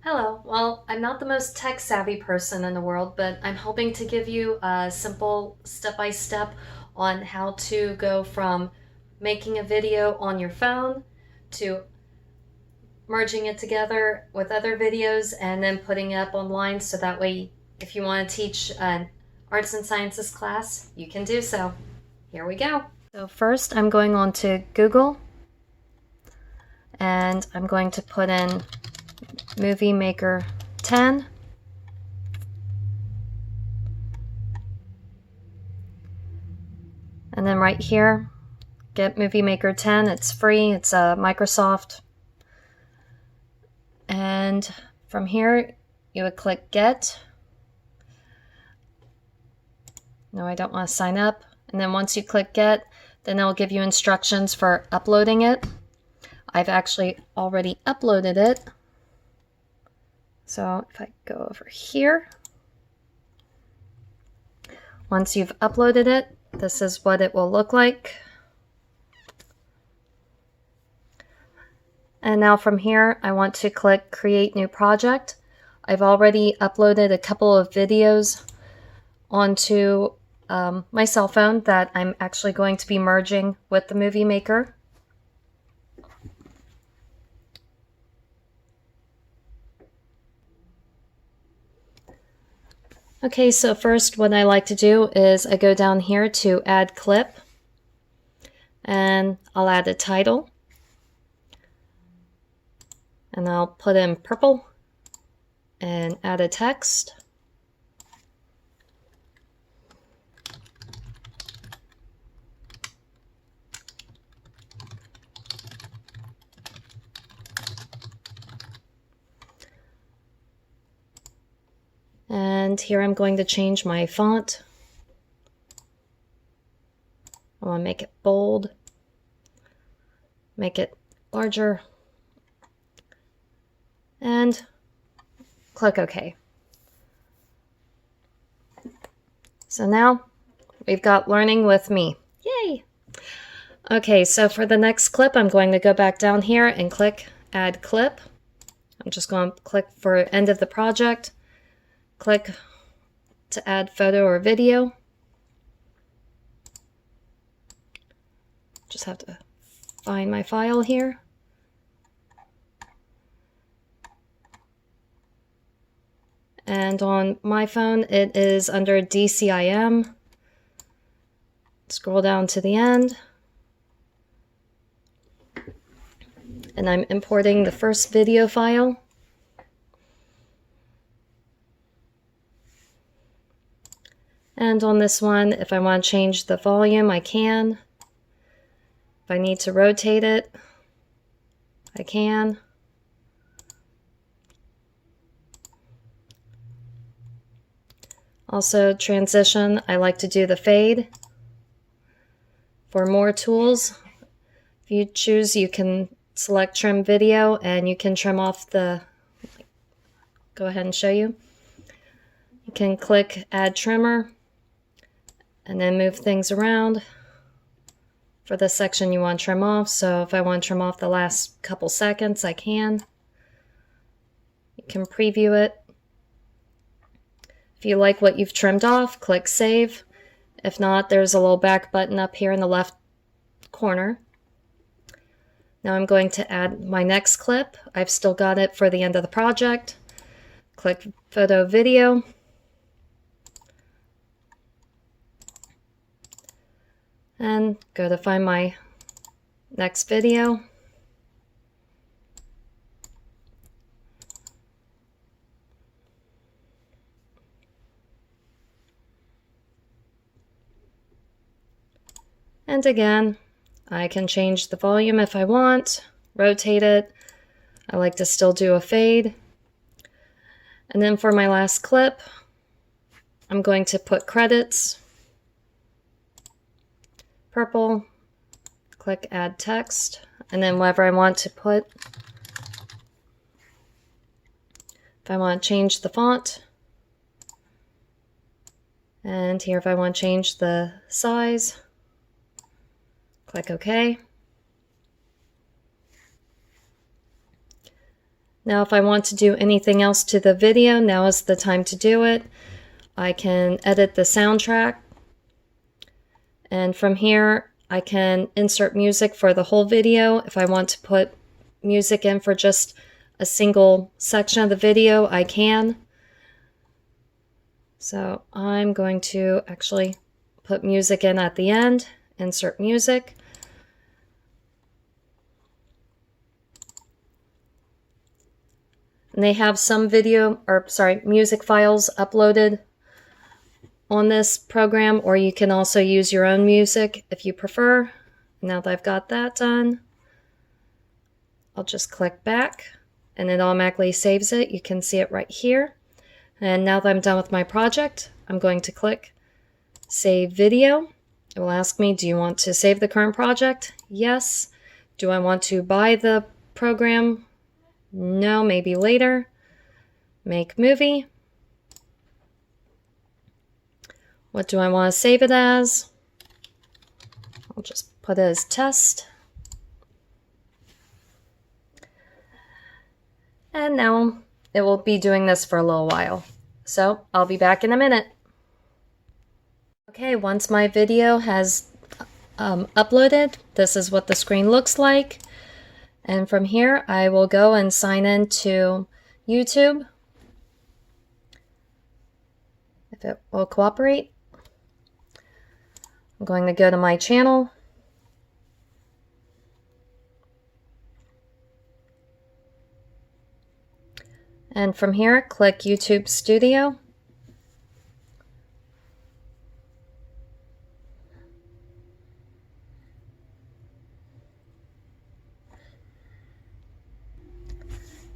Hello. Well, I'm not the most tech savvy person in the world, but I'm hoping to give you a simple step-by-step on how to go from making a video on your phone to merging it together with other videos and then putting it up online so that way if you want to teach an arts and sciences class, you can do so. Here we go. So first I'm going on to Google and I'm going to put in Movie Maker 10. And then right here, get Movie Maker 10. It's free. It's Microsoft. And from here, you would click Get. No, I don't want to sign up. And then once you click Get, then it'll give you instructions for uploading it. I've actually already uploaded it. So if I go over here, once you've uploaded it, this is what it will look like. And now from here, I want to click Create New Project. I've already uploaded a couple of videos onto my cell phone that I'm actually going to be merging with the Movie Maker. Okay, so first what I like to do is I go down here to Add Clip, and I'll add a title, and I'll put in purple and add a text. And here I'm going to change my font. I want to make it bold, make it larger, and click OK. So now we've got Learning with Me. Yay! Okay, so for the next clip, I'm going to go back down here and click Add Clip. I'm just going to click for End of the Project. Click to add photo or video. Just have to find my file here. And on my phone, it is under DCIM. Scroll down to the end. And I'm importing the first video file. And on this one, if I want to change the volume, I can. If I need to rotate it, I can. Also, transition, I like to do the fade. For more tools, if you choose, you can select Trim Video, and you can trim off the, go ahead and show you. You can click Add Trimmer, and then move things around for the section you want to trim off. So if I want to trim off the last couple seconds, I can. You can preview it. If you like what you've trimmed off, click Save. If not, there's a little back button up here in the left corner. Now I'm going to add my next clip. I've still got it for the end of the project. Click Photo Video. And go to find my next video. And again, I can change the volume if I want, rotate it. I like to still do a fade. And then for my last clip, I'm going to put credits. Purple, click Add Text, and then whatever I want to put. If I want to change the font, and here if I want to change the size, click OK. Now if I want to do anything else to the video, now is the time to do it. I can edit the soundtrack, and from here I can insert music for the whole video. If I want to put music in for just a single section of the video, I can. So I'm going to actually put music in at the end, insert music. And they have some music files uploaded on this program, or you can also use your own music if you prefer. Now that I've got that done, I'll just click back and it automatically saves it. You can see it right here. And now that I'm done with my project, I'm going to click Save Video. It will ask me, do you want to save the current project? Yes. Do I want to buy the program? No, maybe later. Make movie. What do I want to save it as? I'll just put it as test. And now it will be doing this for a little while. So I'll be back in a minute. Okay, once my video has uploaded, this is what the screen looks like. And from here, I will go and sign in to YouTube, if it will cooperate. I'm going to go to my channel. And from here, click YouTube Studio.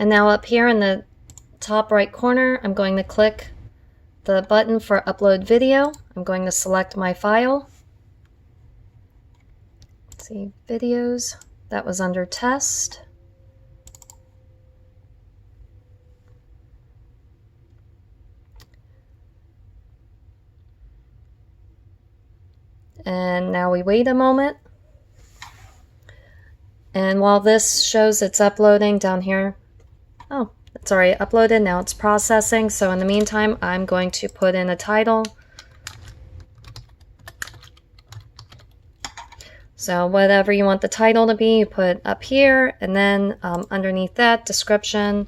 And now up here in the top right corner, I'm going to click the button for Upload Video. I'm going to select my file. Let's see, videos. That was under Test. And now we wait a moment. And while this shows it's uploading down here, oh, it's already uploaded, now it's processing. So in the meantime, I'm going to put in a title. So whatever you want the title to be, you put up here, and then underneath that, description.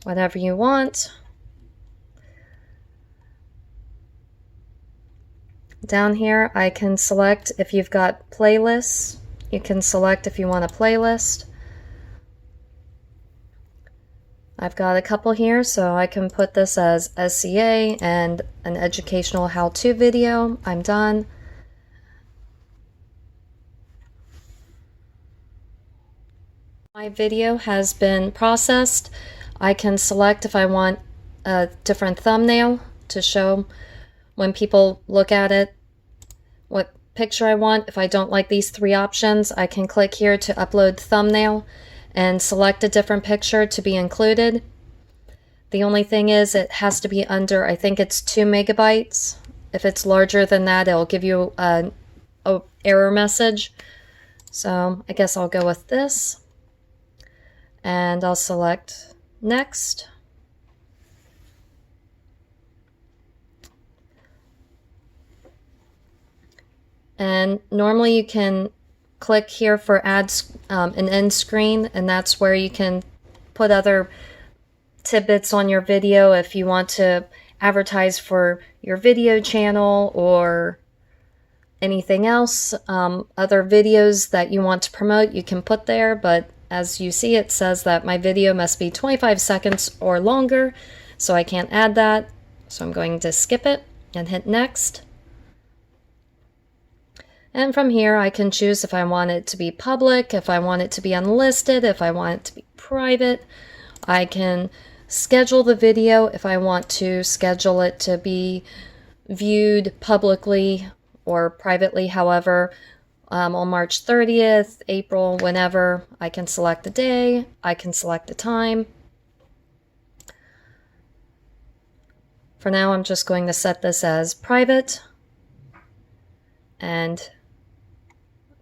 Whatever you want. Down here, I can select if you've got playlists. You can select if you want a playlist. I've got a couple here, so I can put this as SCA and an educational how-to video. I'm done. My video has been processed. I can select if I want a different thumbnail to show when people look at it what picture I want. If I don't like these three options, I can click here to upload thumbnail and select a different picture to be included. The only thing is it has to be under, I think it's 2 megabytes. If it's larger than that, it'll give you an error message. So I guess I'll go with this. And I'll select Next. And normally you can click here for add an end screen, and that's where you can put other tidbits on your video if you want to advertise for your video channel or anything else. Other videos that you want to promote, you can put there, but as you see, it says that my video must be 25 seconds or longer, so I can't add that. So I'm going to skip it and hit Next. And from here, I can choose if I want it to be public, if I want it to be unlisted, if I want it to be private. I can schedule the video if I want to schedule it to be viewed publicly or privately, however, on March 30th, April, whenever. I can select the day, I can select the time. For now, I'm just going to set this as private and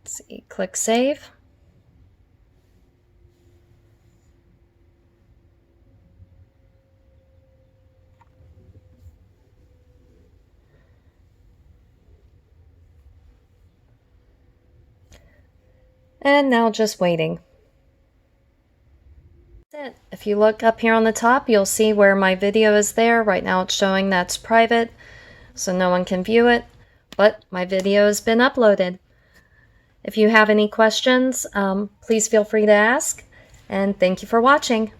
Let's see, click Save. And now just waiting. That's it. If you look up here on the top, you'll see where my video is there. Right now it's showing that's private, so no one can view it, but my video has been uploaded. If you have any questions, please feel free to ask, and thank you for watching.